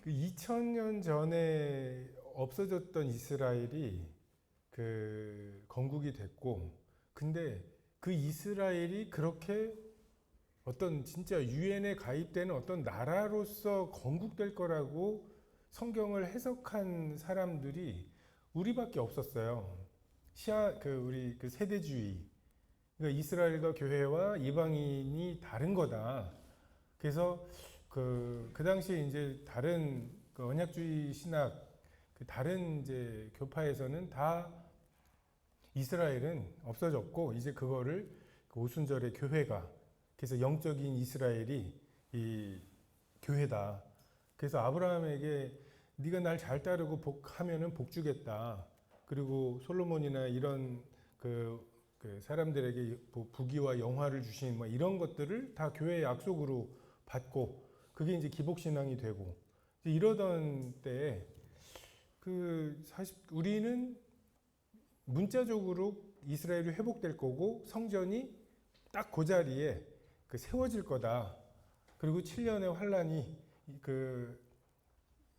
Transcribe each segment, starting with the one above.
그 2000년 전에 없어졌던 이스라엘이 그 건국이 됐고, 근데 그 이스라엘이 그렇게 어떤 진짜 유엔에 가입되는 어떤 나라로서 건국될 거라고 성경을 해석한 사람들이 우리밖에 없었어요. 우리 그 세대주의. 그러니까 이스라엘과 교회와 이방인이 다른 거다. 그래서 그 당시에 이제 다른 그 언약주의 신학, 그 다른 이제 교파에서는 다 이스라엘은 없어졌고, 이제 그거를 그 오순절의 교회가, 그래서 영적인 이스라엘이 이 교회다. 그래서 아브라함에게 네가 날 잘 따르고 하면은 복 주겠다. 그리고 솔로몬이나 이런 그 사람들에게 부귀와 영화를 주신 뭐 이런 것들을 다 교회의 약속으로 받고, 그게 이제 기복신앙이 되고, 이제 이러던 때에 사실 우리는 문자적으로 이스라엘이 회복될 거고 성전이 딱 그 자리에 세워질 거다. 그리고 7년의 환란이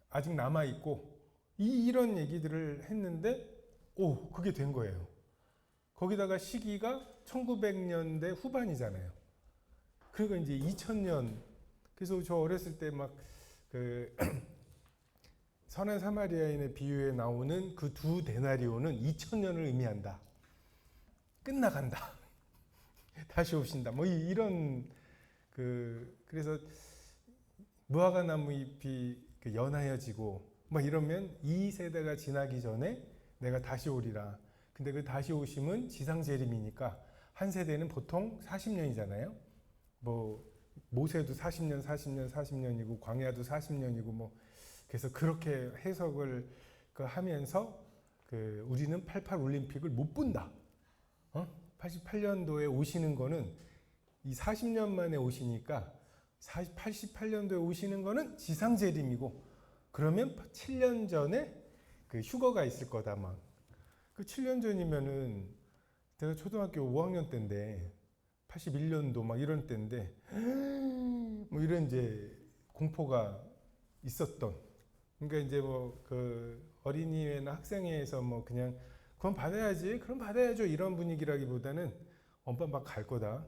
아직 남아 있고, 이런 얘기들을 했는데, 그게 된 거예요. 거기다가 시기가 1900년대 후반이잖아요. 그리고 이제 2000년, 그래서 저 어렸을 때 선한 사마리아인의 비유에 나오는 그 두 데나리오는 2000년을 의미한다. 끝나간다. 다시 오신다. 뭐 이런 그래서 무화과 나무 잎이 연하여지고 뭐 이러면 이 세대가 지나기 전에 내가 다시 오리라. 근데 그 다시 오심은 지상 재림이니까 한 세대는 보통 40년이잖아요. 뭐 모세도 40년이고 광야도 40년이고 뭐 그래서 그렇게 해석을 하면서 우리는 88 올림픽을 못 본다. 88년도에 오시는 거는 이 40년 만에 오시니까 88년도에 오시는 거는 지상 재림이고, 그러면 7년 전에 휴거가 있을 거다 막. 7년 전이면은 내가 초등학교 5학년 때인데 81년도 막 이런 때인데 뭐 이런 이제 공포가 있었던. 그러니까 이제 어린이회나 학생회에서 뭐 그냥 그럼 받아야지, 그럼 받아야죠 이런 분위기라기보다는 엄마 막 갈 거다.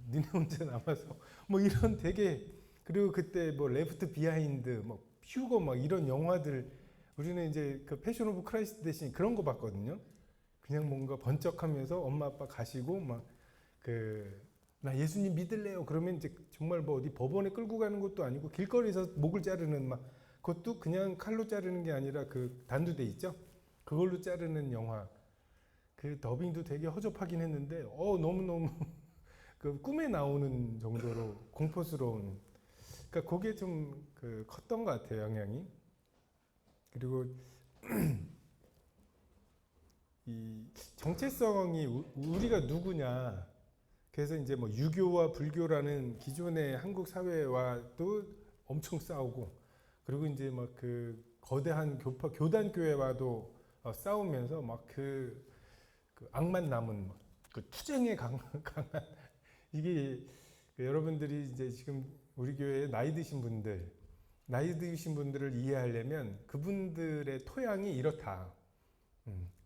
니네 혼자 남아서 뭐 이런 되게. 그리고 그때 뭐 레프트 비하인드, 뭐 휴거 막 이런 영화들, 우리는 이제 패션 오브 크라이스트 대신 그런 거 봤거든요. 그냥 뭔가 번쩍하면서 엄마 아빠 가시고 나 예수님 믿을래요. 그러면 이제 정말 뭐 어디 법원에 끌고 가는 것도 아니고 길거리에서 목을 자르는 그것도 그냥 칼로 자르는 게 아니라 단두대 있죠. 그걸로 자르는 영화. 더빙도 되게 허접하긴 했는데 너무너무 꿈에 나오는 정도로 공포스러운. 그러니까 그게 좀 컸던 것 같아요, 영향이. 그리고 이 정체성이 우리가 누구냐. 그래서 이제 뭐 유교와 불교라는 기존의 한국 사회와도 엄청 싸우고, 그리고 이제 거대한 교단 교회와도 싸우면서 악만 남은 투쟁에 강한 이게 여러분들이 이제 지금 우리 교회에 나이 드신 분들을 이해하려면 그분들의 토양이 이렇다.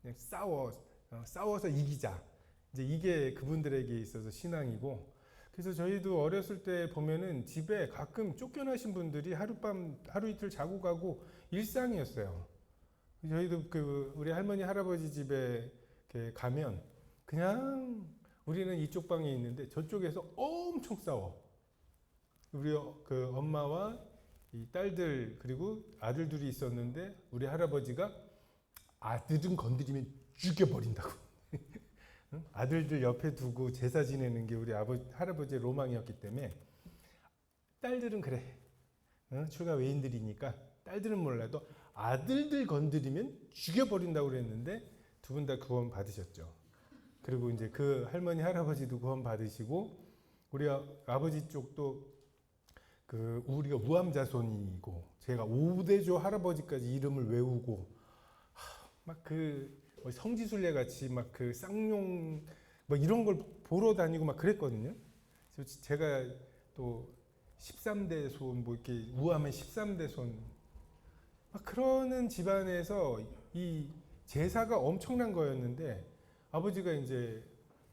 그냥 싸워서 이기자. 이제 이게 그분들에게 있어서 신앙이고. 그래서 저희도 어렸을 때 보면은 집에 가끔 쫓겨나신 분들이 하루 이틀 자고 가고 일상이었어요. 저희도 우리 할머니 할아버지 집에 가면 그냥 우리는 이쪽 방에 있는데 저쪽에서 엄청 싸워. 우리 엄마와 이 딸들 그리고 아들들이 있었는데 우리 할아버지가 아들은 건드리면 죽여버린다고. 아들들 옆에 두고 제사 지내는 게 우리 할아버지의 로망이었기 때문에, 딸들은 그래. 추가 외인들이니까 딸들은 몰라도 아들들 건드리면 죽여버린다고 그랬는데 두 분 다 구원 받으셨죠. 그리고 이제 할머니 할아버지도 구원 받으시고, 우리 아버지 쪽도 우리가 우암자손이고 제가 5대조 할아버지까지 이름을 외우고 성지순례 같이 쌍용 이런 걸 보러 다니고 그랬거든요. 제가 또 13대 손, 뭐 이렇게 우하면 13대 손, 막 그러는 집안에서 이 제사가 엄청난 거였는데, 아버지가 이제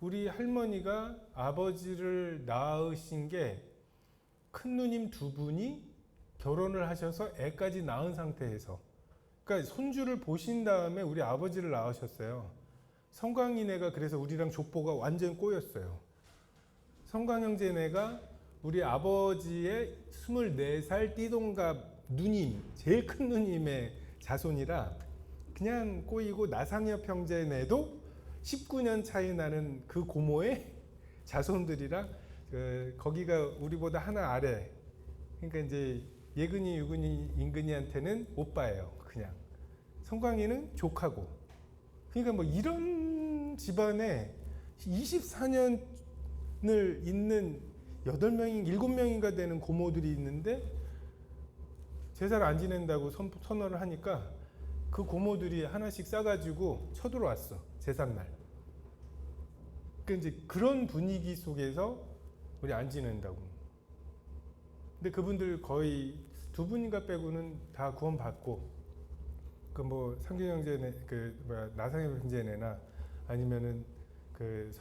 우리 할머니가 아버지를 낳으신 게 큰 누님 두 분이 결혼을 하셔서 애까지 낳은 상태에서, 그러니까 손주를 보신 다음에 우리 아버지를 낳으셨어요. 성광이네가 그래서 우리랑 족보가 완전 꼬였어요. 성광 형제네가 우리 아버지의 24살 띠동갑 누님, 제일 큰 누님의 자손이라 그냥 꼬이고, 나상엽 형제네도 19년 차이 나는 그 고모의 자손들이라 거기가 우리보다 하나 아래. 그러니까 이제 예근이, 유근이, 임근이한테는 오빠예요. 그냥 성광이는 조카고. 그러니까 뭐 이런 집안에 24년을 잇는 8명인 7명인가 되는 고모들이 있는데 제사를 안 지낸다고 선언을 하니까 그 고모들이 하나씩 싸가지고 쳐들어왔어. 제삿날. 그러니까 이제 그런 분위기 속에서 우리 안 지낸다고. 근데 그분들 거의 두 분인가 빼고는 다 구원받고, 그 뭐 상균 형제네, 그 뭐야 나상엽 형제네나 아니면은 그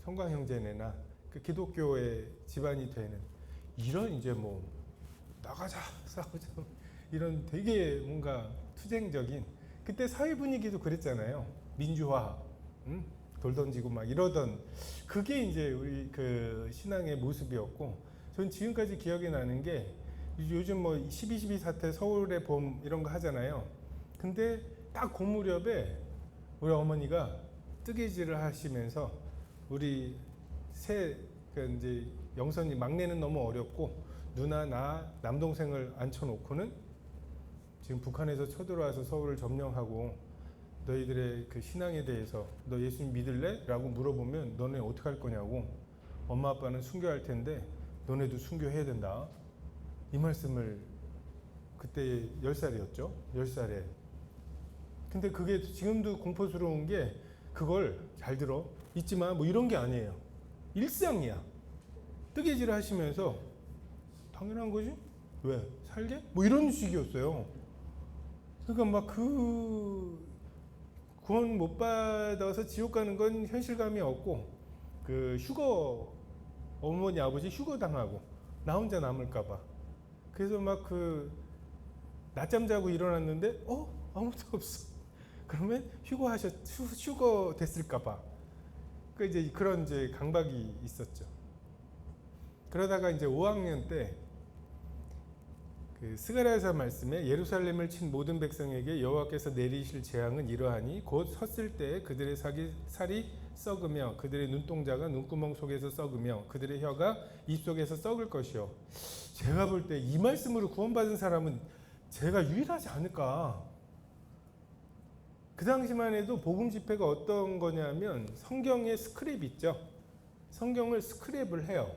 성광 형제네나 그 기독교의 집안이 되는 이런, 이제 뭐 나가자 싸우자 이런 되게 뭔가 투쟁적인, 그때 사회 분위기도 그랬잖아요. 민주화, 돌 던지고 막 이러던, 그게 이제 우리 그 신앙의 모습이었고, 전 지금까지 기억이 나는 게 요즘 뭐 12.12 사태 서울의 봄 이런 거 하잖아요. 근데 딱 그 무렵에 우리 어머니가 뜨개질을 하시면서 우리 그 이제 영선이 막내는 너무 어렵고 누나 나 남동생을 앉혀놓고는 지금 북한에서 쳐들어와서 서울을 점령하고 너희들의 그 신앙에 대해서 너 예수님 믿을래? 라고 물어보면 너네 어떻게 할 거냐고, 엄마 아빠는 순교할 텐데 너네도 순교해야 된다, 이 말씀을 그때 10살이었죠. 10살에. 근데 그게 지금도 공포스러운 게, 그걸 잘 들어, 잊지 마, 뭐 이런 게 아니에요. 일상이야. 뜨개질을 하시면서 당연한 거지? 왜? 살게? 뭐 이런 식이었어요. 그러니까 막 구원 못 받아서 지옥 가는 건 현실감이 없고, 그 휴거, 어머니 아버지 휴거 당하고 나 혼자 남을까봐, 그래서 막 그 낮잠 자고 일어났는데 아무도 없어. 그러면 휴거 됐을까봐. 그 이제 그런 이제 강박이 있었죠. 그러다가 이제 5학년 때 그 스가랴서 말씀에 예루살렘을 친 모든 백성에게 여호와께서 내리실 재앙은 이러하니 곧 섰을 때 그들의 살이 썩으며 그들의 눈동자가 눈구멍 속에서 썩으며 그들의 혀가 입속에서 썩을 것이요. 제가 볼 때 이 말씀으로 구원받은 사람은 제가 유일하지 않을까. 그 당시만 해도 복음 집회가 어떤 거냐면 성경에 스크랩 있죠. 성경을 스크랩을 해요.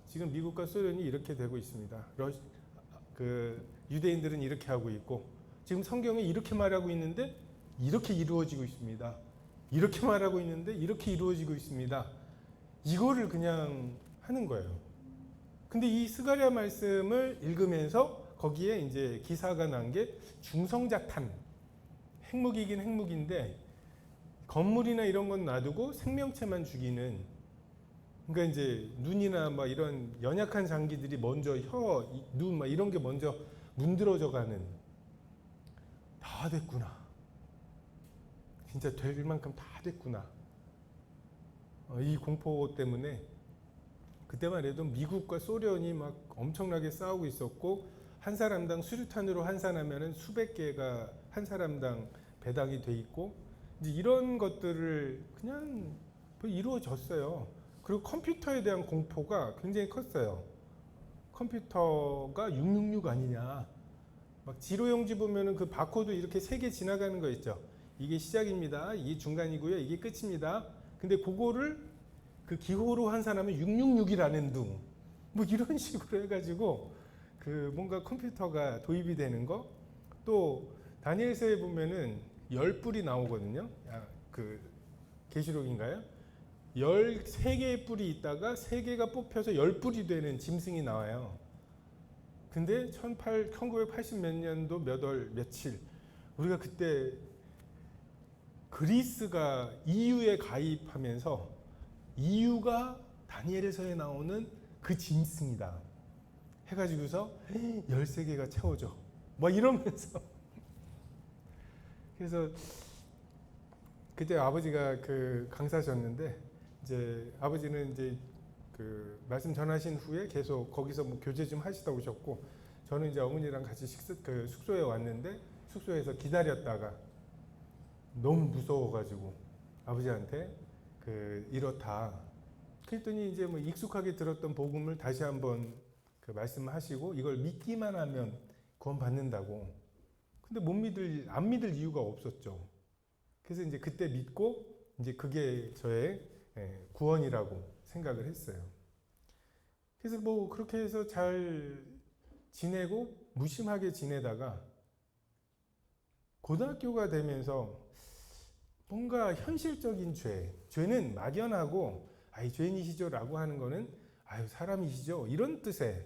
지금 미국과 소련이 이렇게 되고 있습니다. 그 유대인들은 이렇게 하고 있고, 지금 성경에 이렇게 말하고 있는데 이렇게 이루어지고 있습니다. 이렇게 말하고 있는데 이렇게 이루어지고 있습니다. 이거를 그냥 하는 거예요. 근데 이 스가랴 말씀을 읽으면서 거기에 이제 기사가 난 게 중성자탄, 핵무기긴 핵무기인데 건물이나 이런 건 놔두고 생명체만 죽이는, 그러니까 이제 눈이나 막 이런 연약한 장기들이 먼저 혀, 눈 막 이런 게 먼저 문드러져 가는. 다 됐구나. 진짜 될 만큼 다 됐구나. 이 공포 때문에 그때만 해도 미국과 소련이 막 엄청나게 싸우고 있었고, 한 사람당 수류탄으로 환산하면은 수백 개가 한 사람당 배당이 돼 있고, 이제 이런 것들을 그냥 이루어졌어요. 그리고 컴퓨터에 대한 공포가 굉장히 컸어요. 컴퓨터가 666 아니냐. 막 지로용지 보면은 그 바코드 이렇게 3개 지나가는 거 있죠. 이게 시작입니다. 이게 중간이고요. 이게 끝입니다. 근데 그거를 그 기호로 한 사람은 666이라는 둥. 뭐 이런 식으로 해가지고 그 뭔가 컴퓨터가 도입이 되는 거. 또 다니엘서에 보면은 10불이 나오거든요. 그 계시록인가요? 13개의 뿔이 있다가 3개가 뽑혀서 10뿔이 되는 짐승이 나와요. 근데 1980 몇 년도 몇 월 며칠 우리가 그때 그리스가 EU에 가입하면서 EU가 다니엘서에 나오는 그 짐승이다 해가지고서 13개가 채워져 뭐 이러면서 그래서 그때 아버지가 그 강사셨는데 이제 아버지는 이제 그 말씀 전하신 후에 계속 거기서 뭐 교제 좀 하시다 오셨고 저는 이제 어머니랑 같이 그 숙소에 왔는데 숙소에서 기다렸다가 너무 무서워가지고 아버지한테 그 이렇다 그랬더니 이제 뭐 익숙하게 들었던 복음을 다시 한번 그 말씀하시고 이걸 믿기만 하면 구원 받는다고. 근데 안 믿을 이유가 없었죠. 그래서 이제 그때 믿고 이제 그게 저의 구원이라고 생각을 했어요. 그래서 뭐 그렇게 해서 잘 지내고 무심하게 지내다가 고등학교가 되면서 뭔가 현실적인 죄는 막연하고 아이 죄인이시죠 라고 하는 거는 아유 사람이시죠 이런 뜻에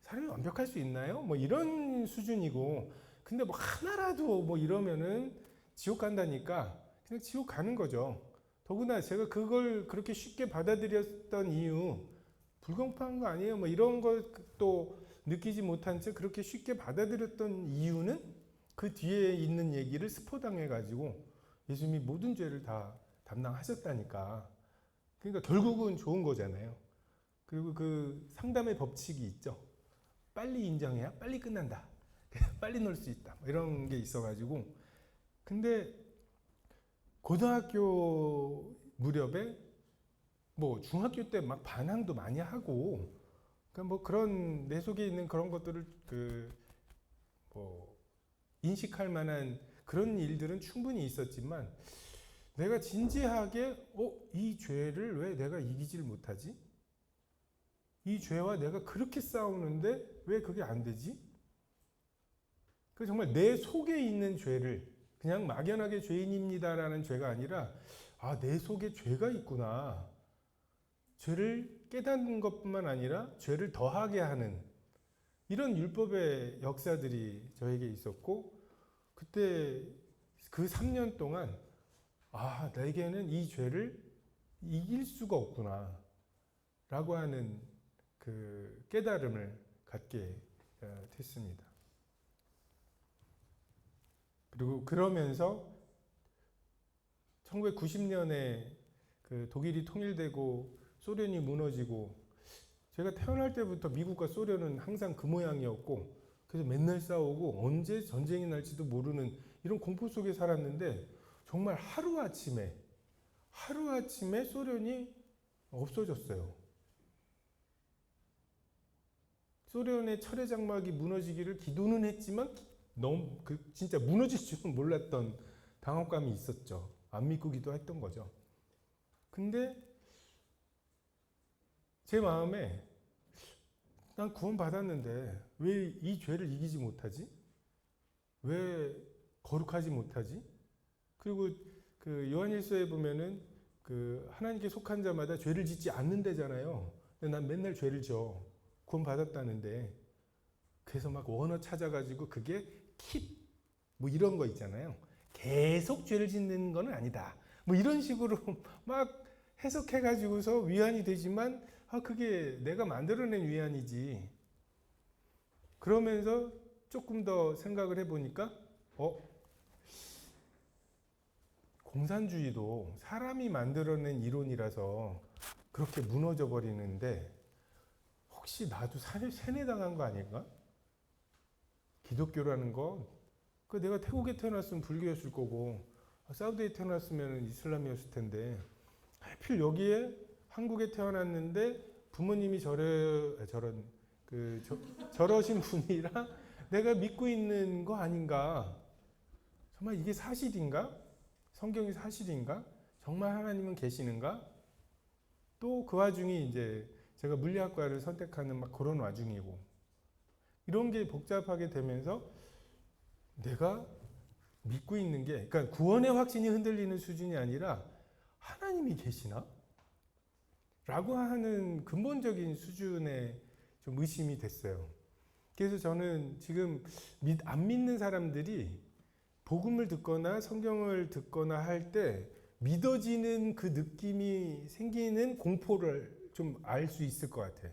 사람이 완벽할 수 있나요? 뭐 이런 수준이고 근데 뭐 하나라도 뭐 이러면은 지옥 간다니까 그냥 지옥 가는 거죠. 더구나 제가 그걸 그렇게 쉽게 받아들였던 이유 불공평한 거 아니에요? 뭐 이런 것도 느끼지 못한 채 그렇게 쉽게 받아들였던 이유는 그 뒤에 있는 얘기를 스포당해가지고 예수님이 모든 죄를 다 담당하셨다니까. 그러니까 결국은 좋은 거잖아요. 그리고 그 상담의 법칙이 있죠. 빨리 인정해야 빨리 끝난다. 빨리 놀 수 있다. 이런 게 있어가지고. 근데 고등학교 무렵에 뭐 중학교 때 막 반항도 많이 하고 그러니까 뭐 그런 내 속에 있는 그런 것들을 그 뭐 인식할 만한 그런 일들은 충분히 있었지만 내가 진지하게 이 죄를 왜 내가 이기질 못하지? 이 죄와 내가 그렇게 싸우는데 왜 그게 안 되지? 그 정말 내 속에 있는 죄를 그냥 막연하게 죄인입니다라는 죄가 아니라 내 속에 죄가 있구나. 죄를 깨닫는 것뿐만 아니라 죄를 더하게 하는 이런 율법의 역사들이 저에게 있었고 그때 그 3년 동안 내게는 이 죄를 이길 수가 없구나 라고 하는 그 깨달음을 갖게 됐습니다. 그리고 그러면서 1990년에 그 독일이 통일되고 소련이 무너지고 제가 태어날 때부터 미국과 소련은 항상 그 모양이었고 그래서 맨날 싸우고 언제 전쟁이 날지도 모르는 이런 공포 속에 살았는데 정말 하루아침에 소련이 없어졌어요. 소련의 철의 장막이 무너지기를 기도는 했지만 너무 진짜 무너질 줄은 몰랐던 당혹감이 있었죠. 안 믿기도 했던 거죠. 근데 제 마음에 난 구원 받았는데 왜 이 죄를 이기지 못하지? 왜 거룩하지 못하지? 그리고 그 요한일서에 보면은 그 하나님께 속한 자마다 죄를 짓지 않는다잖아요. 근데 난 맨날 죄를 져. 구원 받았다는데. 그래서 막 원어 찾아가지고 그게 뭐 이런 거 있잖아요. 계속 죄를 짓는 건 아니다. 뭐 이런 식으로 막 해석해가지고서 위안이 되지만 그게 내가 만들어낸 위안이지. 그러면서 조금 더 생각을 해보니까 공산주의도 사람이 만들어낸 이론이라서 그렇게 무너져 버리는데 혹시 나도 세뇌당한 거 아닐까? 기독교라는 거 내가 태국에 태어났으면 불교였을 거고 사우디에 태어났으면 이슬람이었을 텐데 하필 여기에 한국에 태어났는데 부모님이 저러신 분이라 내가 믿고 있는 거 아닌가? 정말 이게 사실인가? 성경이 사실인가? 정말 하나님은 계시는가? 또 그 와중에 이제 제가 물리학과를 선택하는 막 그런 와중이고 이런 게 복잡하게 되면서 내가 믿고 있는 게 그러니까 구원의 확신이 흔들리는 수준이 아니라 하나님이 계시나? 라고 하는 근본적인 수준의 좀 의심이 됐어요. 그래서 저는 지금 안 믿는 사람들이 복음을 듣거나 성경을 듣거나 할 때 믿어지는 그 느낌이 생기는 공포를 좀 알 수 있을 것 같아.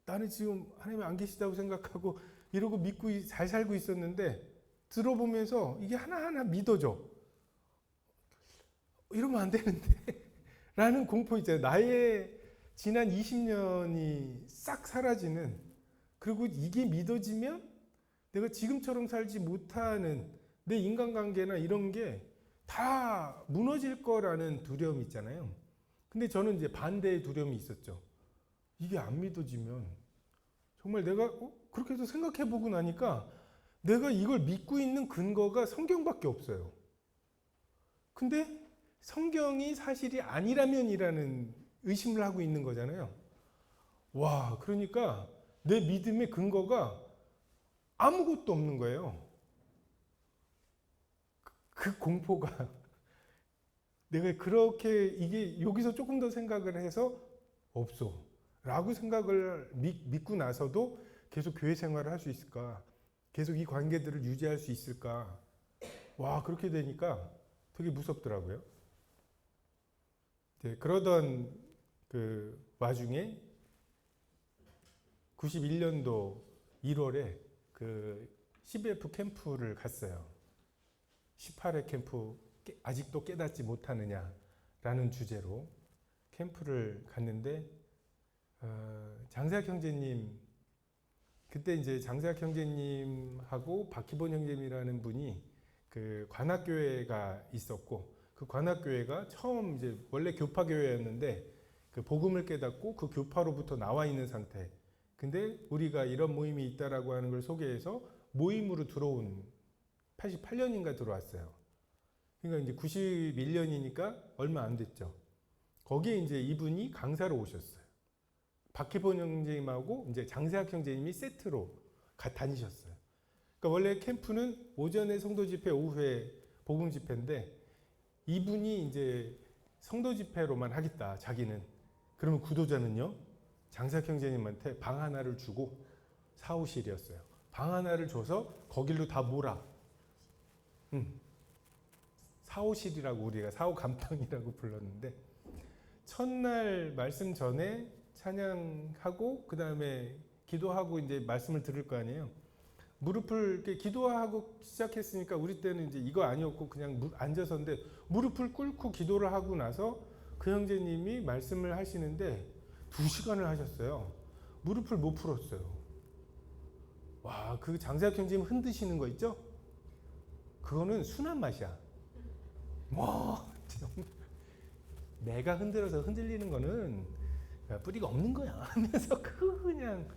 나는 지금 하나님 안 계시다고 생각하고 이러고 믿고 잘 살고 있었는데 들어보면서 이게 하나하나 믿어져. 이러면 안 되는데 라는 공포 있잖아요. 나의 지난 20년이 싹 사라지는, 그리고 이게 믿어지면 내가 지금처럼 살지 못하는 내 인간관계나 이런 게 다 무너질 거라는 두려움이 있잖아요. 근데 저는 이제 반대의 두려움이 있었죠. 이게 안 믿어지면 정말 내가 그렇게 해서 생각해보고 나니까 내가 이걸 믿고 있는 근거가 성경밖에 없어요. 근데 성경이 사실이 아니라면이라는 의심을 하고 있는 거잖아요. 와, 그러니까 내 믿음의 근거가 아무것도 없는 거예요. 그 공포가 내가 그렇게 이게 여기서 조금 더 생각을 해서 없어 라고 생각을 믿고 나서도 계속 교회 생활을 할 수 있을까? 계속 이 관계들을 유지할 수 있을까? 와, 그렇게 되니까 되게 무섭더라고요. 네, 그러던 그 와중에 91년도 1월에 그 CBF 캠프를 갔어요. 18회 캠프, 아직도 깨닫지 못하느냐라는 주제로 캠프를 갔는데 장세학 형제님, 그때 이제 장세학 형제님하고 박희본 형제님이라는 분이 그 관악교회가 있었고, 그 관악교회가 처음 이제 원래 교파교회였는데 그 복음을 깨닫고 그 교파로부터 나와 있는 상태. 근데 우리가 이런 모임이 있다라고 하는 걸 소개해서 모임으로 들어온 88년인가 들어왔어요. 그러니까 이제 91년이니까 얼마 안 됐죠. 거기에 이제 이분이 강사로 오셨어요. 박희본 형제님하고 이제 장세학 형제님이 세트로 다니셨어요. 그러니까 원래 캠프는 오전에 성도 집회, 오후에 복음 집회인데 이분이 이제 성도 집회로만 하겠다, 자기는. 그러면 구도자는요, 장세학 형제님한테 방 하나를 주고, 사무실이었어요. 방 하나를 줘서 거길로 다 몰아. 사오실이라고 우리가 사오 감방이라고 불렀는데, 첫날 말씀 전에 찬양하고 그 다음에 기도하고 이제 말씀을 들을 거 아니에요. 무릎을 이렇게 기도하고 시작했으니까 우리 때는 이제 이거 아니었고 그냥 앉아서인데 무릎을 꿇고 기도를 하고 나서 그 형제님이 말씀을 하시는데 2시간을 하셨어요. 무릎을 못 풀었어요. 와, 그 장세학 형제님 흔드시는 거 있죠? 그거는 순한 맛이야. 뭐 내가 흔들어서 흔들리는 거는 뿌리가 없는 거야 하면서 그냥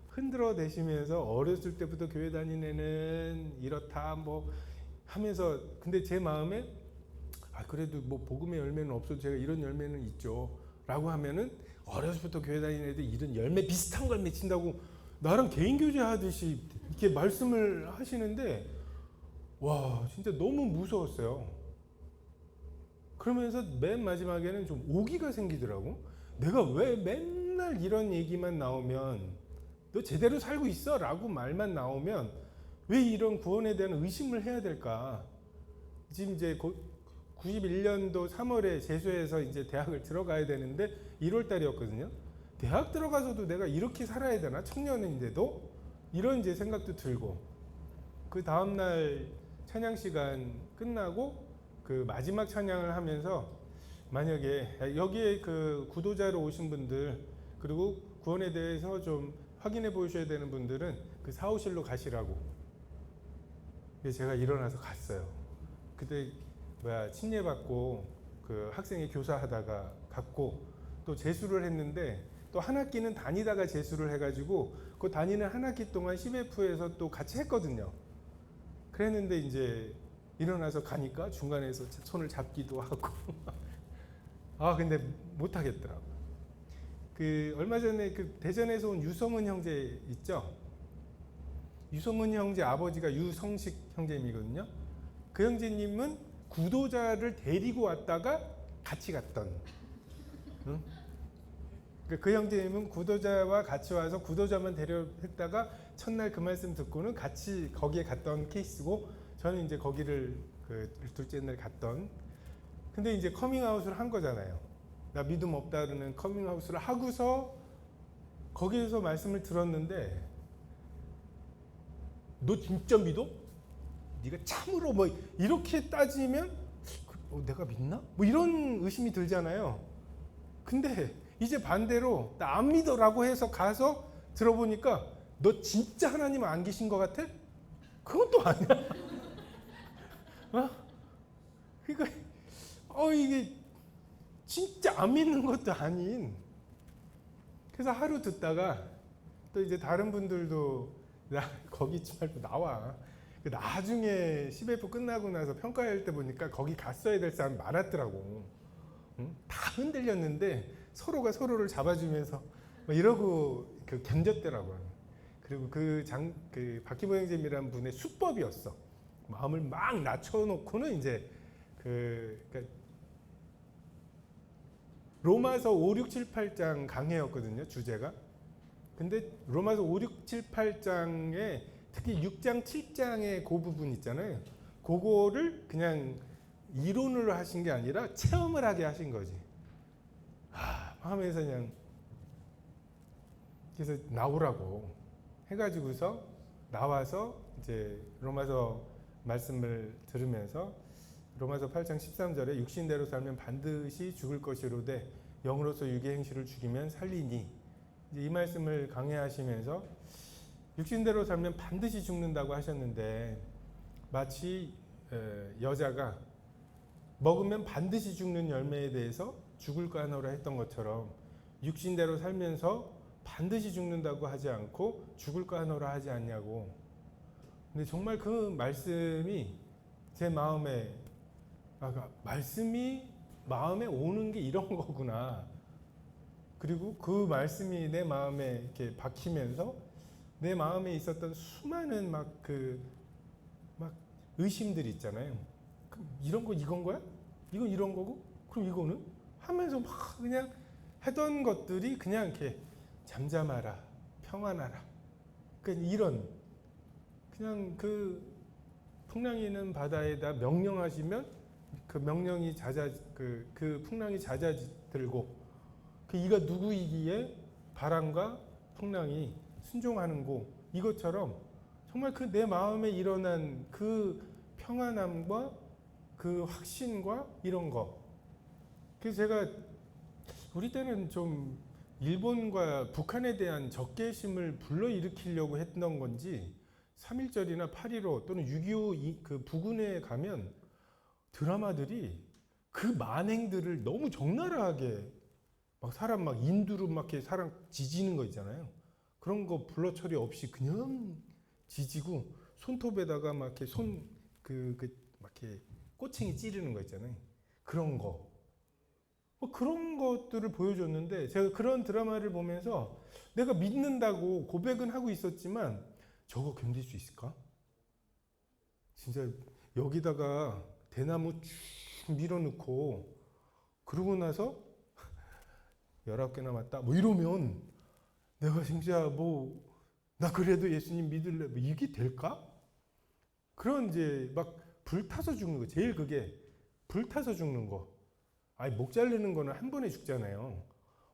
흔들어 대시면서 어렸을 때부터 교회 다니는 애는 이렇다 뭐 하면서, 근데 제 마음에 그래도 뭐 복음의 열매는 없어도 제가 이런 열매는 있죠 라고 하면은 어렸을 때부터 교회 다니는 애들 이런 열매 비슷한 걸 맺힌다고 나랑 개인 교제 하듯이 이렇게 말씀을 하시는데, 와, 진짜 너무 무서웠어요. 그러면서 맨 마지막에는 좀 오기가 생기더라고. 내가 왜 맨날 이런 얘기만 나오면, 너 제대로 살고 있어 라고 말만 나오면 왜 이런 구원에 대한 의심을 해야 될까? 지금 이제 91년도 3월에 재수해서 이제 대학을 들어가야 되는데 1월 달이었거든요. 대학 들어가서도 내가 이렇게 살아야 되나? 청년인데도? 이런 이제 생각도 들고, 그 다음날 찬양 시간 끝나고 그 마지막 찬양을 하면서 만약에 여기에 그 구도자로 오신 분들 그리고 구원에 대해서 좀 확인해 보셔야 되는 분들은 그 사무실로 가시라고. 그래서 제가 일어나서 갔어요. 그때 침례 받고 그 학생이 교사하다가 갔고, 또 재수를 했는데 또 한 학기는 다니다가 재수를 해가지고 그 다니는 한 학기 동안 CBF에서 또 같이 했거든요. 그랬는데 이제 일어나서 가니까 중간에서 손을 잡기도 하고 근데 못 하겠더라고. 그 얼마 전에 그 대전에서 온 유성은 형제 있죠? 유성은 형제 아버지가 유성식 형제님이거든요. 그 형제님은 구도자를 데리고 왔다가 같이 갔던 응? 그 형제님은 구도자와 같이 와서 구도자만 데려했다가 첫날 그 말씀 듣고는 같이 거기에 갔던 케이스고, 저는 이제 거기를 그 둘째 날 갔던. 근데 이제 커밍아웃을 한 거잖아요. 나 믿음 없다는 커밍아웃을 하고서 거기에서 말씀을 들었는데, 너 진짜 믿어? 네가 참으로 뭐 이렇게 따지면 내가 믿나? 뭐 이런 의심이 들잖아요. 근데 이제 반대로 나 안 믿어라고 해서 가서 들어보니까 너 진짜 하나님 안 계신 것 같아? 그건 또 아니야. 어? 그러니까 이게 진짜 안 믿는 것도 아닌. 그래서 하루 듣다가 또 이제 다른 분들도 나 거기 있지 말고 나와. 나중에 CBF 끝나고 나서 평가할 때 보니까 거기 갔어야 될 사람이 많았더라고. 응? 다 흔들렸는데 서로가 서로를 잡아주면서 뭐 이러고 견뎠더라고요. 그리고 그 박기보 형제님이라는 분의 수법이었어. 마음을 막 낮춰놓고는 이제 그러니까 로마서 5, 6, 7, 8장 강해였거든요, 주제가. 근데 로마서 5, 6, 7, 8장에 특히 6장, 7장의 그 부분 있잖아요. 그거를 그냥 이론으로 하신 게 아니라 체험을 하게 하신 거지. 마음에서 그냥 그래서 나오라고 해가지고서 나와서 이제 로마서 말씀을 들으면서 로마서 8장 13절에 육신대로 살면 반드시 죽을 것이로되 영으로서 육의 행실을 죽이면 살리니, 이제 이 말씀을 강해하시면서 육신대로 살면 반드시 죽는다고 하셨는데, 마치 여자가 먹으면 반드시 죽는 열매에 대해서 죽을 까 하노라 했던 것처럼 육신대로 살면서 반드시 죽는다고 하지 않고 죽을 까 하노라 하지 않냐고. 근데 정말 그 말씀이 제 마음에 말씀이 마음에 오는 게 이런 거구나. 그리고 그 말씀이 내 마음에 이렇게 박히면서 내 마음에 있었던 수많은 막 의심들이 있잖아요. 그럼 이런 거 이건 거야? 이건 이런 거고? 그럼 이거는? 하면서 막 그냥 하던 것들이 그냥 이렇게 잠잠하라, 평안하라. 그러니까 이런 그냥 그 풍랑이 있는 바다에다 명령하시면 그 명령이 그 풍랑이 잦아들고, 그 이가 누구이기에 바람과 풍랑이 순종하는 고, 이것처럼 정말 그 내 마음에 일어난 그 평안함과 그 확신과 이런 거. 그래서 제가 우리 때는 좀 일본과 북한에 대한 적개심을 불러일으키려고 했던 건지 3.1절이나 8.15 또는 6.25 그 부근에 가면 드라마들이 그 만행들을 너무 적나라하게 막 사람 막 인두로 막 이렇게 사람 지지는 거 있잖아요. 그런 거 불러 처리 없이 그냥 지지고 손톱에다가 막 이렇게 막 이렇게 꼬챙이 찌르는 거 있잖아요. 그런 거. 뭐 그런 것들을 보여줬는데, 제가 그런 드라마를 보면서 내가 믿는다고 고백은 하고 있었지만 저거 견딜 수 있을까? 진짜 여기다가 대나무 쭉 밀어넣고 그러고 나서 19개 남았다 뭐 이러면 내가 진짜 나 그래도 예수님 믿을래 뭐 이게 될까? 그런 이제 막 불타서 죽는 거, 제일 그게 불타서 죽는 거. 아니 목 자르는 거는 한 번에 죽잖아요.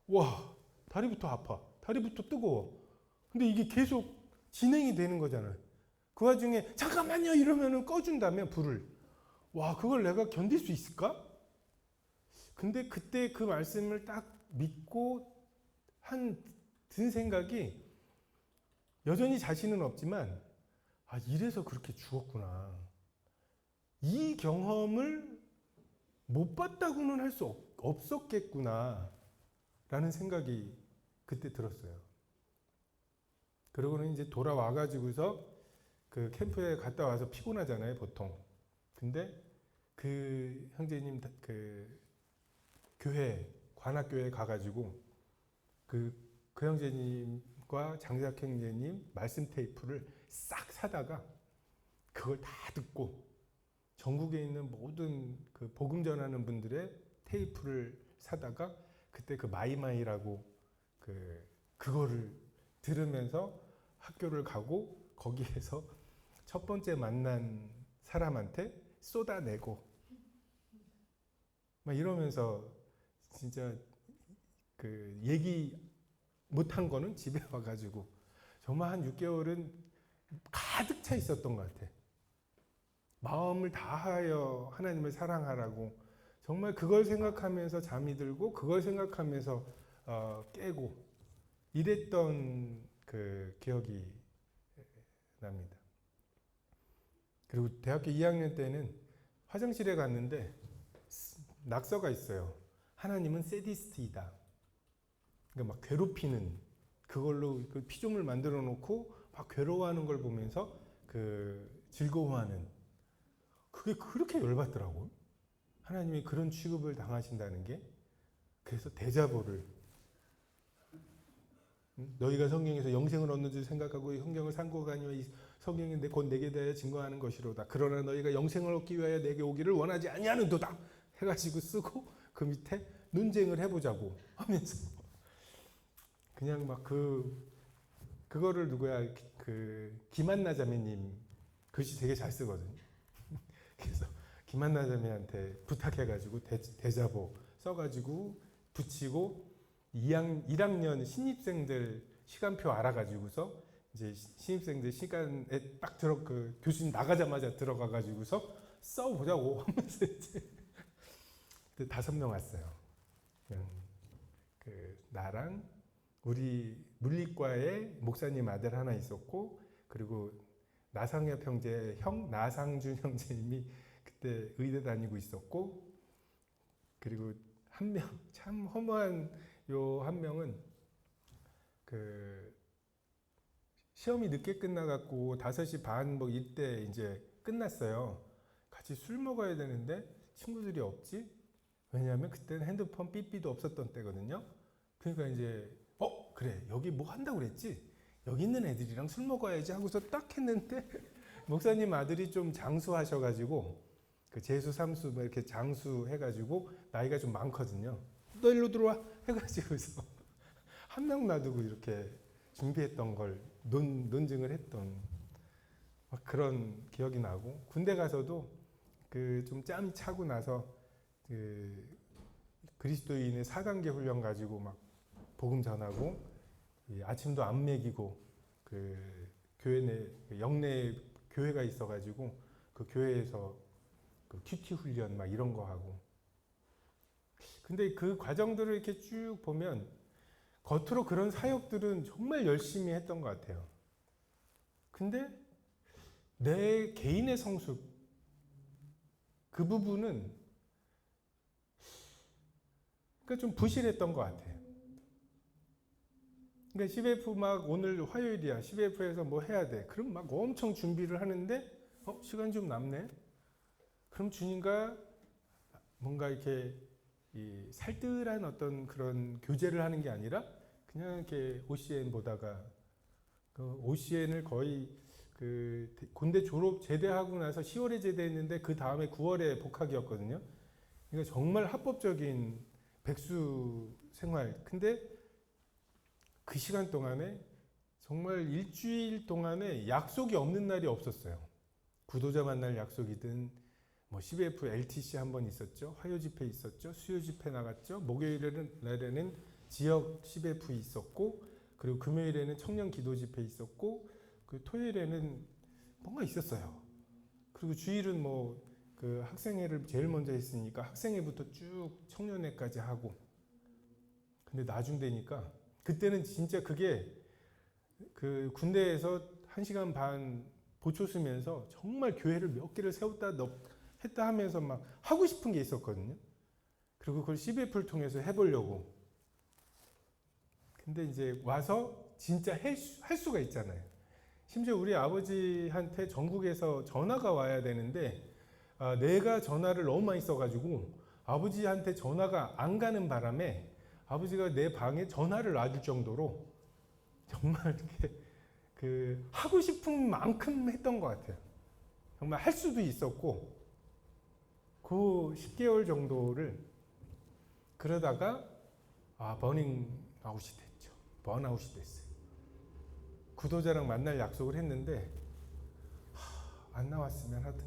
와, 다리부터 아파, 다리부터 뜨거워. 근데 이게 계속 진행이 되는 거잖아요. 그 와중에 잠깐만요 이러면은 꺼준다면 불을, 와 그걸 내가 견딜 수 있을까? 근데 그때 그 말씀을 딱 믿고 든 생각이, 여전히 자신은 없지만 이래서 그렇게 죽었구나. 이 경험을 못 봤다고는 할 수 없었겠구나 라는 생각이 그때 들었어요. 그러고는 이제 돌아와 가지고서 그 캠프에 갔다 와서 피곤하잖아요 보통. 근데 그 형제님 그 교회 관악교회 가가지고 그 형제님과 장작 형제님 말씀 테이프를 싹 사다가 그걸 다 듣고, 전국에 있는 모든 그 복음 전하는 분들의 테이프를 사다가 그 그때 그 마이마이라고 그거를 들으면서 학교를 가고 거기에서 첫 번째 만난 사람한테 쏟아내고 막 이러면서 진짜 그 얘기 못한 거는 집에 와가지고 정말 한 6개월은 가득 차 있었던 것 같아. 마음을 다하여 하나님을 사랑하라고 정말 그걸 생각하면서 잠이 들고 그걸 생각하면서 깨고 이랬던 그 기억이 납니다. 그리고 대학교 2학년 때는 화장실에 갔는데 낙서가 있어요. 하나님은 세디스트이다. 그러니까 막 괴롭히는 그걸로 그 피조물 만들어 놓고 막 괴로워하는 걸 보면서 즐거워하는 그게 그렇게 열받더라고요. 하나님이 그런 취급을 당하신다는 게. 그래서 대자보를 너희가 성경에서 영생을 얻는 줄 생각하고 이 성경을 상고가니와 이 성경이 곧 내게 대하여 증거하는 것이로다. 그러나 너희가 영생을 얻기 위하여 내게 오기를 원하지 아니하는도다. 해가지고 쓰고 그 밑에 논쟁을 해보자고 하면서 그냥 막 그거를 누구야 김한나 자매님 글씨 되게 잘 쓰거든요. 그래서 김한나 자매한테 부탁해가지고 대자보 써가지고 붙이고 1학년 신입생들 시간표 알아가지고서 이제 신입생들 시간에 딱 교수님 나가자마자 들어가가지고서 써보자고 하면서 이제 5명 왔어요. 나랑 우리 물리과에 목사님 아들 하나 있었고 그리고 나상엽 형제 형 나상준 형제님이 그때 의대 다니고 있었고 그리고 한 명 참 허무한 요 한 명은 시험이 늦게 끝나갖고 5시 반 뭐 이때 이제 끝났어요. 같이 술 먹어야 되는데 친구들이 없지? 왜냐하면 그때는 핸드폰 삐삐도 없었던 때거든요. 그러니까 이제 그래 여기 뭐 한다고 그랬지? 여기 있는 애들이랑 술 먹어야지 하고서 딱 했는데 목사님 아들이 좀 장수하셔가지고 재수 삼수 뭐 이렇게 장수해가지고 나이가 좀 많거든요. 너 일로 들어와 해가지고서 한 명 놔두고 이렇게 준비했던 걸 논증을 했던 그런 기억이 나고 군대 가서도 좀 짬이 차고 나서 그리스도인의 4단계 훈련 가지고 막 복음 전하고 아침도 안 먹이고 교회 내 영내 교회가 있어가지고 그 교회에서 큐티 훈련 막 이런 거 하고 근데 그 과정들을 이렇게 쭉 보면 겉으로 그런 사역들은 정말 열심히 했던 것 같아요. 근데 내 개인의 성숙 그 부분은 좀 부실했던 것 같아요. 그러니까 CBF 막 오늘 화요일이야. CBF에서 뭐 해야 돼. 그럼 막 엄청 준비를 하는데 시간 좀 남네. 그럼 주님과 뭔가 이렇게 살뜰한 어떤 그런 교제를 하는 게 아니라 그냥 이렇게 OCN 보다가 OCN을 거의 군대 졸업 제대하고 나서 10월에 제대했는데 그 다음에 9월에 복학이었거든요. 그러니까 정말 합법적인 백수 생활. 근데 그 시간 동안에 정말 일주일 동안에 약속이 없는 날이 없었어요. 구도자 만날 약속이든 뭐 CBF LTC 한번 있었죠. 화요 집회 있었죠. 수요 집회 나갔죠. 목요일에는 지역 CBF 있었고 그리고 금요일에는 청년 기도 집회 있었고 토요일에는 뭔가 있었어요. 그리고 주일은 학생회를 제일 먼저 했으니까 학생회부터 쭉 청년회까지 하고 근데 나중 되니까 그때는 진짜 그게 군대에서 1시간 반 보초 쓰면서 정말 교회를 몇 개를 세웠다 했다 하면서 막 하고 싶은 게 있었거든요. 그리고 그걸 CBF를 통해서 해보려고. 근데 이제 와서 진짜 할 수가 있잖아요. 심지어 우리 아버지한테 전국에서 전화가 와야 되는데 내가 전화를 너무 많이 써가지고 아버지한테 전화가 안 가는 바람에 아버지가 내 방에 전화를 놔줄 정도로 정말 이렇게 하고 싶은 만큼 했던 것 같아요. 정말 할 수도 있었고 그 10개월 정도를 그러다가 버닝 아웃이 됐죠. 번아웃이 됐어요. 구도자랑 만날 약속을 했는데 안 나왔으면 하든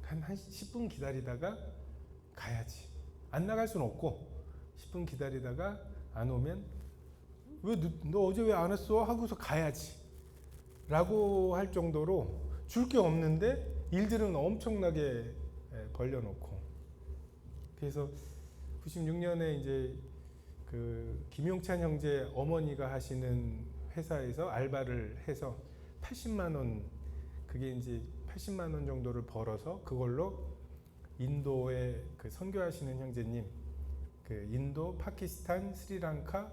한 10분 기다리다가 가야지. 안 나갈 수는 없고 10분 기다리다가 안 오면 왜 너 어제 왜 안 왔어? 하고서 가야지 라고 할 정도로 줄 게 없는데 일들은 엄청나게 벌려놓고, 그래서 96년에 이제 그 김용찬 형제 어머니가 하시는 회사에서 알바를 해서 80만 원, 그게 이제 80만 원 정도를 벌어서 그걸로 인도에 그 선교하시는 형제님, 그 인도, 파키스탄, 스리랑카,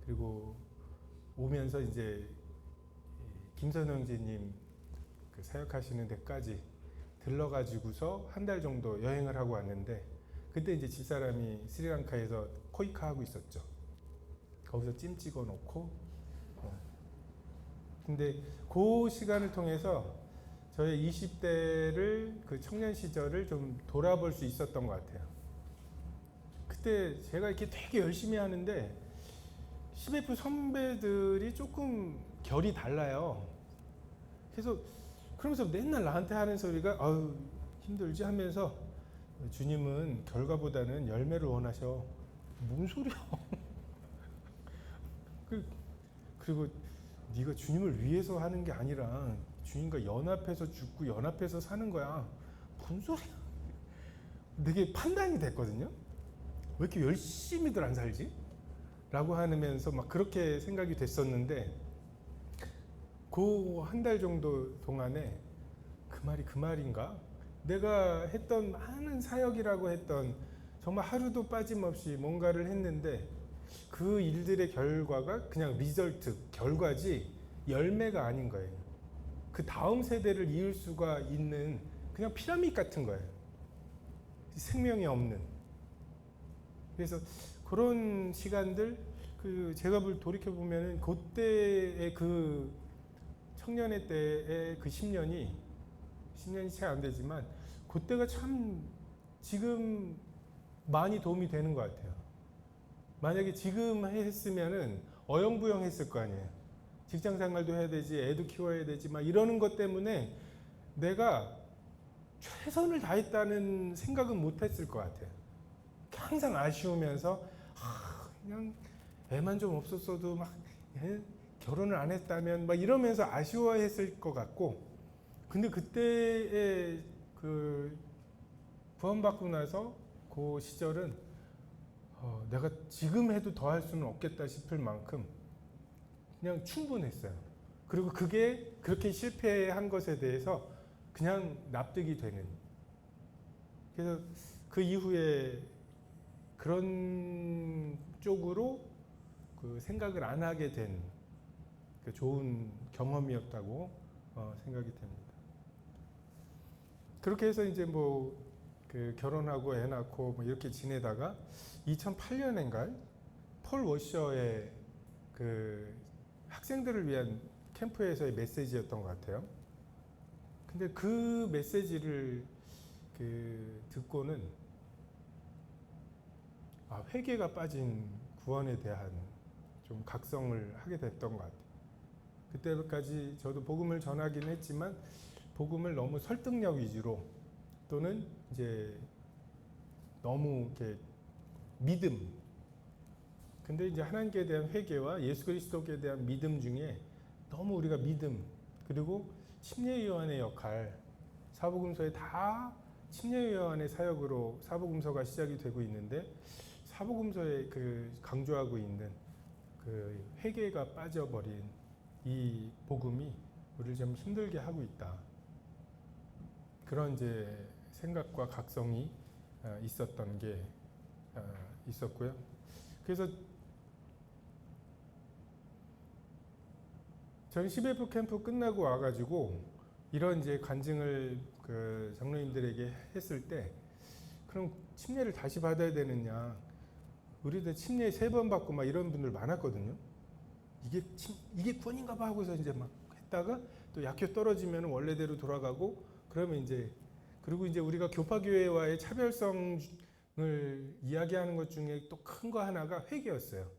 그리고 오면서 이제 김선 형제님 그 사역하시는 데까지 들러가지고서 한 달 정도 여행을 하고 왔는데, 그때 이제 집사람이 스리랑카에서 코이카 하고 있었죠. 거기서 찜 찍어 놓고. 근데 그 시간을 통해서 저의 20대를, 그 청년 시절을 좀 돌아볼 수 있었던 것 같아요. 그때 제가 이렇게 되게 열심히 하는데 CBF 선배들이 조금 결이 달라요. 그래서 그러면서 맨날 나한테 하는 소리가 아유 힘들지 하면서, 주님은 결과보다는 열매를 원하셔. 뭔 소리야? 그리고 네가 주님을 위해서 하는 게 아니라 주님과 연합해서 죽고 연합해서 사는 거야. 뭔 소리야? 되게 판단이 됐거든요. 왜 이렇게 열심히들 안 살지? 라고 하면서 막 그렇게 생각이 됐었는데, 그 한 달 정도 동안에 그 말이 그 말인가? 내가 했던 많은 사역이라고 했던, 정말 하루도 빠짐없이 뭔가를 했는데 그 일들의 결과가 그냥 리절트, 결과지 열매가 아닌 거예요. 그 다음 세대를 이을 수가 있는 그냥 피라미드 같은 거예요. 생명이 없는. 그래서 그런 시간들, 그 제가 돌이켜 보면은 그때의 그 청년의 때의 그 10년이 채 안 되지만 그때가 참 지금 많이 도움이 되는 것 같아요. 만약에 지금 했으면은 어영부영 했을 거 아니에요. 직장 생활도 해야 되지, 애도 키워야 되지, 막 이러는 것 때문에 내가 최선을 다했다는 생각은 못 했을 것 같아요. 항상 아쉬우면서 그냥 애만 좀 없었어도 막 결혼을 안 했다면 막 이러면서 아쉬워했을 것 같고, 근데 그때의 그 구원받고 나서 그 시절은 내가 지금 해도 더 할 수는 없겠다 싶을 만큼 그냥 충분했어요. 그리고 그게 그렇게 실패한 것에 대해서 그냥 납득이 되는. 그래서 그 이후에 그런 쪽으로 그 생각을 안 하게 된 그 좋은 경험이었다고 생각이 됩니다. 그렇게 해서 이제 뭐 그 결혼하고 애 낳고 뭐 이렇게 지내다가 2008년인가 폴 워셔의 그 학생들을 위한 캠프에서의 메시지였던 것 같아요. 근데 그 메시지를 그 듣고는 회개가 빠진 구원에 대한 좀 각성을 하게 됐던 것 같아요. 그때까지 저도 복음을 전하긴 했지만 복음을 너무 설득력 위주로, 또는 이제 너무 이렇게 믿음. 근데 이제 하나님께 대한 회개와 예수 그리스도께 대한 믿음 중에 너무 우리가 믿음, 그리고 침례 요한의 역할, 사복음서에 다 침례 요한의 사역으로 사복음서가 시작이 되고 있는데, 사복음서에 그 강조하고 있는 그 회개가 빠져버린 이 복음이 우리를 좀 힘들게 하고 있다. 그런 이제 생각과 각성이 있었던 게 있었고요. 그래서 전 CBF 캠프 끝나고 와가지고 이런 이제 간증을 그 장로님들에게 했을 때, 그럼 침례를 다시 받아야 되느냐? 우리들 침례 3번 받고 막 이런 분들 많았거든요. 이게 구원인가 봐 하고서 이제 막 했다가 또 약효 떨어지면 원래대로 돌아가고, 그러면 이제, 그리고 이제 우리가 교파교회와의 차별성 이야기하는 것 중에 또 큰 거 하나가 회개였어요.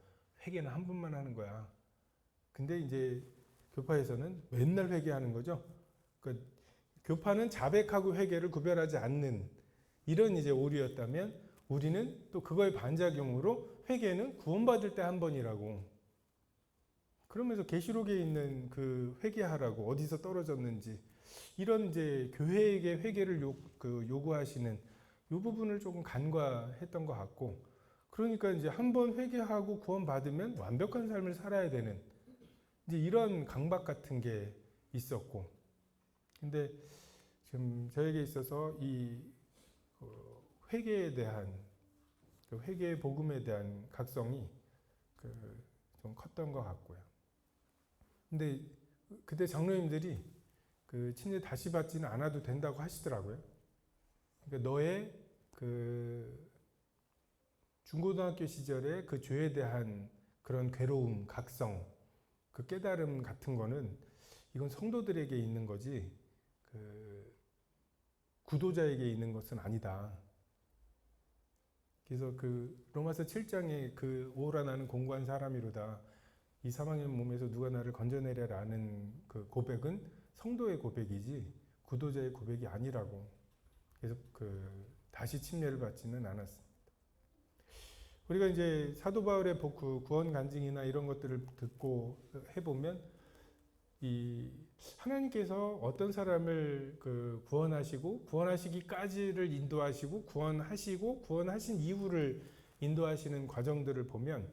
회개는 한 번만 하는 거야. 근데 이제 교파에서는 맨날 회개하는 거죠. 그러니까 교파는 자백하고 회개를 구별하지 않는 이런 이제 오류였다면 우리는 또 그거의 반작용으로 회개는 구원받을 때 한 번이라고. 그러면서 계시록에 있는 그 회개하라고 어디서 떨어졌는지 이런 이제 교회에게 회개를 요구하시는 이 부분을 조금 간과했던 것 같고, 그러니까 이제 한 번 회개하고 구원받으면 완벽한 삶을 살아야 되는 이제 이런 강박 같은 게 있었고, 근데 지금 저에게 있어서 이 회개에 대한 그 회개의 복음에 대한 각성이 좀 컸던 것 같고요. 근데 그때 장로님들이 그 침례 다시 받지는 않아도 된다고 하시더라고요. 그러니까 너의 그 중고등학교 시절에 그 죄에 대한 그런 괴로움, 각성, 그 깨달음 같은 거는 이건 성도들에게 있는 거지 그 구도자에게 있는 것은 아니다. 그래서 그 로마서 7장에 그 오라 나는 공고한 사람이로다. 이 사망의 몸에서 누가 나를 건져내려라는 그 고백은 성도의 고백이지 구도자의 고백이 아니라고. 그래서 다시 침례를 받지는 않았습니다. 우리가 이제 사도 바울의 구원 간증이나 이런 것들을 듣고 해보면 이 하나님께서 어떤 사람을 구원하시고 구원하시기까지를 인도하시고 구원하시고 구원하신 이후를 인도하시는 과정들을 보면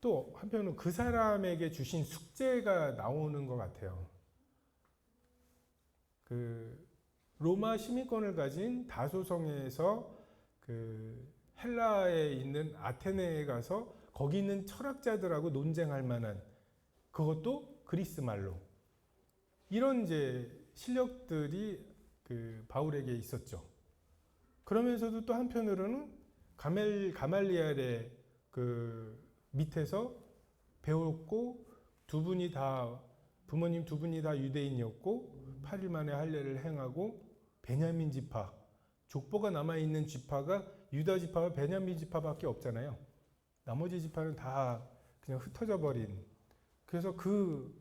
또 한편으로 그 사람에게 주신 숙제가 나오는 것 같아요. 로마 시민권을 가진 다소성에서 헬라에 있는 아테네에 가서 거기 있는 철학자들하고 논쟁할 만한, 그것도 그리스 말로, 이런 이제 실력들이 바울에게 있었죠. 그러면서도 또 한편으로는 가말리엘의 밑에서 배웠고 부모님 두 분이 다 유대인이었고 8일 만에 할례를 행하고 베냐민 지파, 족보가 남아있는 지파가 유다 지파와 베냐민 지파밖에 없잖아요. 나머지 지파는 다 그냥 흩어져 버린, 그래서 그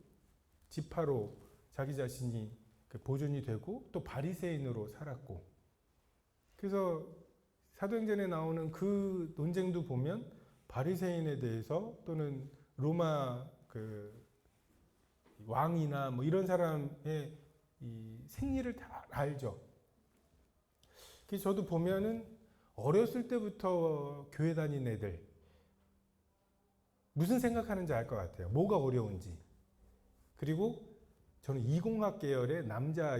지파로 자기 자신이 보존이 되고 또 바리새인으로 살았고, 그래서 사도행전에 나오는 그 논쟁도 보면 바리새인에 대해서 또는 로마 왕이나 뭐 이런 사람의 이 생리를 다 알죠. 그래서 저도 보면은 어렸을 때부터 교회 다닌 애들 무슨 생각하는지 알 것 같아요. 뭐가 어려운지. 그리고 저는 이공학 계열의 남자,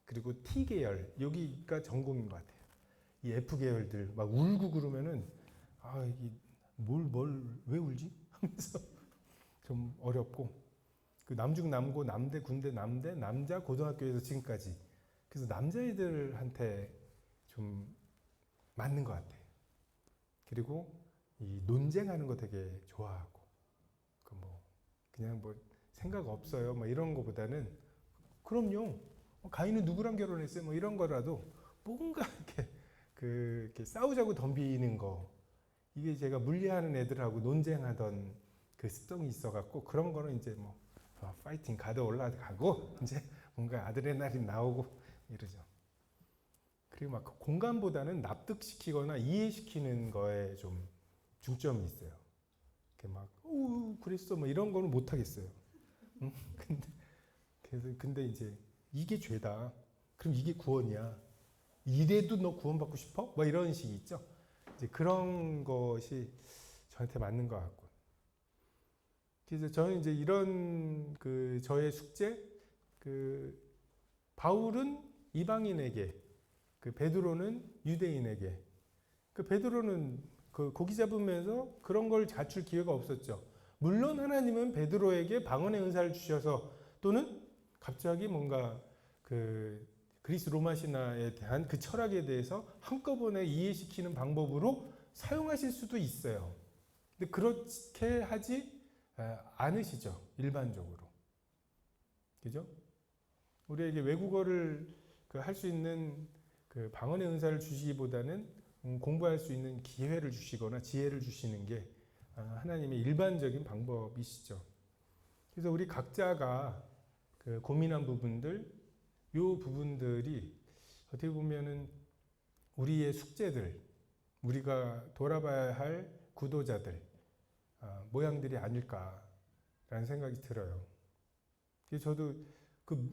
그리고 T 계열, 여기가 전공인 것 같아요. 이 F 계열들 막 울고 그러면은 왜 울지? 하면서 좀 어렵고, 남중 남고 남대 군대 남대 남자 고등학교에서 지금까지, 그래서 남자애들한테 좀 맞는 것 같아요. 그리고 이 논쟁하는 거 되게 좋아하고, 그냥 생각 없어요 뭐 이런 거보다는, 그럼요 가인은 누구랑 결혼했어요 뭐 이런 거라도 뭔가 이렇게 싸우자고 덤비는 거, 이게 제가 물리하는 애들하고 논쟁하던 그 습성이 있어갖고, 그런 거는 이제 파이팅 가드 올라가고 이제 뭔가 아드레날린 나오고 이러죠. 그리고 막 공감보다는 납득시키거나 이해시키는 거에 좀 중점이 있어요. 그랬어 뭐 이런 거는 못 하겠어요. 근데 이제 이게 죄다. 그럼 이게 구원이야. 이래도 너 구원받고 싶어? 뭐 이런 식이 있죠. 이제 그런 것이 저한테 맞는 것 같고. 그래서 저는 이제 이런 저의 숙제, 바울은 이방인에게, 베드로는 유대인에게. 베드로는 고기 잡으면서 그런 걸 갖출 기회가 없었죠. 물론 하나님은 베드로에게 방언의 은사를 주셔서, 또는 갑자기 뭔가 그리스 로마 신화에 대한 그 철학에 대해서 한꺼번에 이해시키는 방법으로 사용하실 수도 있어요. 근데 그렇게 하지 않으시죠, 일반적으로. 그죠? 우리에게 외국어를 할 수 있는 방언의 은사를 주시기보다는 공부할 수 있는 기회를 주시거나 지혜를 주시는 게 하나님의 일반적인 방법이시죠. 그래서 우리 각자가 그 고민한 부분들, 요 부분들이 어떻게 보면은 우리의 숙제들, 우리가 돌아봐야 할 구도자들, 모양들이 아닐까라는 생각이 들어요. 그래서 저도 그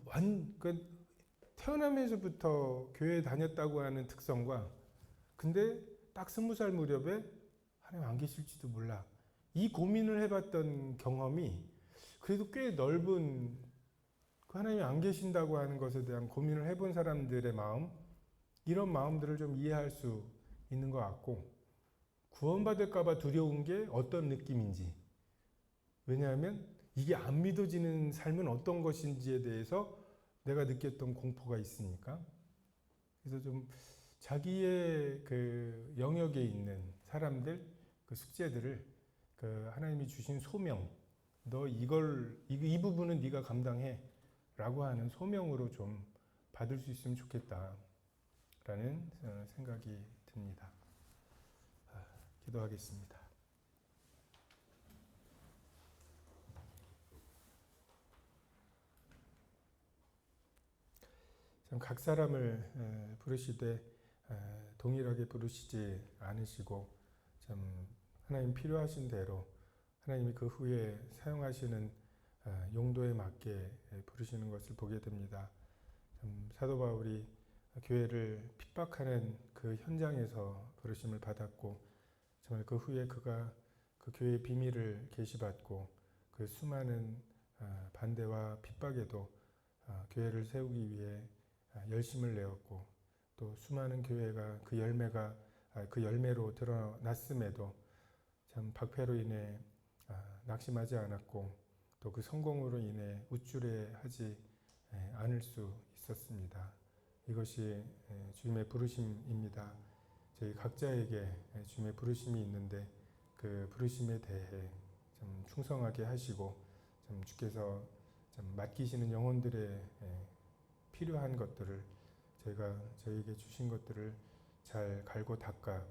태어나면서부터 교회에 다녔다고 하는 특성과 근데 딱 20살 무렵에 하나님 안 계실지도 몰라. 이 고민을 해봤던 경험이 그래도 꽤 넓은 그 하나님이 안 계신다고 하는 것에 대한 고민을 해본 사람들의 마음, 이런 마음들을 좀 이해할 수 있는 것 같고, 구원받을까봐 두려운 게 어떤 느낌인지, 왜냐하면 이게 안 믿어지는 삶은 어떤 것인지에 대해서 내가 느꼈던 공포가 있으니까. 그래서 좀 자기의 그 영역에 있는 사람들, 그 숙제들을 그 하나님이 주신 소명, 너 이 부분은 네가 감당해 라고 하는 소명으로 좀 받을 수 있으면 좋겠다 라는 생각이 듭니다. 기도하겠습니다. 참 각 사람을 부르시되 동일하게 부르시지 않으시고 참 하나님 필요하신 대로 하나님이 그 후에 사용하시는 용도에 맞게 부르시는 것을 보게 됩니다. 참 사도 바울이 교회를 핍박하는 그 현장에서 부르심을 받았고 정말 그 후에 그가 그 교회의 비밀을 계시받고 그 수많은 반대와 핍박에도 교회를 세우기 위해 열심을 내었고 또 수많은 교회가 그 열매로 드러났음에도 참 박해로 인해 낙심하지 않았고 또 그 성공으로 인해 우쭐해하지 않을 수 있었습니다. 이것이 주님의 부르심입니다. 저희 각자에게 주님의 부르심이 있는데 그 부르심에 대해 좀 충성하게 하시고 좀 주께서 좀 맡기시는 영혼들의 필요한 것들을 저희에게 주신 것들을 잘 갈고 닦아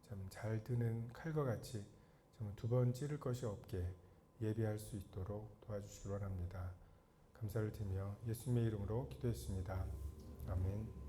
참 잘 드는 칼과 같이 두 번 찌를 것이 없게 예비할 수 있도록 도와주시기 원합니다. 감사를 드리며 예수님의 이름으로 기도했습니다. 아멘.